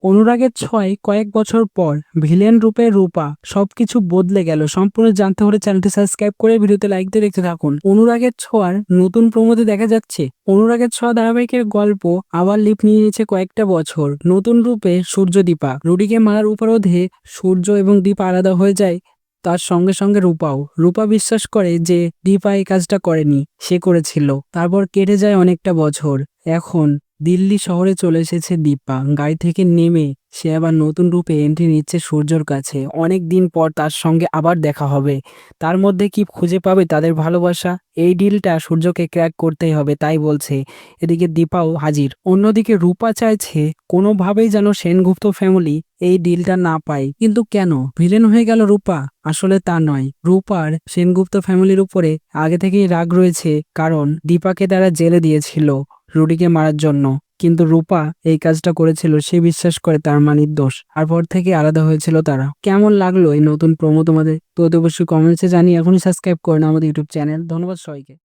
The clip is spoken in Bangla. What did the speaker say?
অনুরাগের ছোঁয়ায় কয়েক বছর পর ভিলেন রূপে রূপা সবকিছু বদলে গেল। সম্পূর্ণ জানতে হলে চ্যানেলটি সাবস্ক্রাইব করে ভিডিওতে লাইক দিয়ে দেখতে থাকুন। অনুরাগের ছোঁয়ার নতুন প্রমোতে দেখা যাচ্ছে অনুরাগের ছোঁয়া ধারাবাহিকের গল্প আবার লিপ নিয়ে নিয়েছে কয়েকটা বছর। নতুন রূপে সূর্য দীপা রুডিকে মারার উপরোধে সূর্য এবং দীপা আলাদা হয়ে যায়। তার সঙ্গে সঙ্গে রূপা বিশ্বাস করে যে দীপা এই কাজটা করেনি, সে করেছিল। তারপর কেটে যায় অনেকটা বছর। এখন দিল্লি শহরে চলে এসেছে দীপা। গাড়ি থেকে নেমে সে আবার নতুন রূপে এন্ট্রি নিচ্ছে সূর্যর কাছে। অনেক দিন পর তার সঙ্গে আবার দেখা হবে। তার মধ্যে কি খুঁজে পাবে তাদের ভালোবাসা? এই ডিলটা সূর্যকে ক্র্যাক করতেই হবে, তাই বলছে। এদিকে দীপাও হাজির। অন্যদিকে রূপা চাইছে কোনোভাবেই যেন সেনগুপ্ত ফ্যামিলি এই ডিলটা না পায়। কিন্তু কেন ভিলেন হয়ে গেল রূপা? আসলে তা নয়, রূপার সেনগুপ্ত ফ্যামিলির উপরে আগে থেকেই রাগ রয়েছে, কারণ দীপাকে তারা জেলে দিয়েছিল রুডিকে মারার জন্য। কিন্তু রূপা এই কাজটা করেছিল, সে বিশ্বাস করে তার মা নির্দোষ। আর পর থেকে আলাদা হয়েছিল তারা। কেমন লাগলো এই নতুন প্রোমো তোমাদের? তো অবশ্যই কমেন্টসে জানিয়ে এখনই সাবস্ক্রাইব করে নাও আমাদের ইউটিউব চ্যানেল। ধন্যবাদ সবাইকে।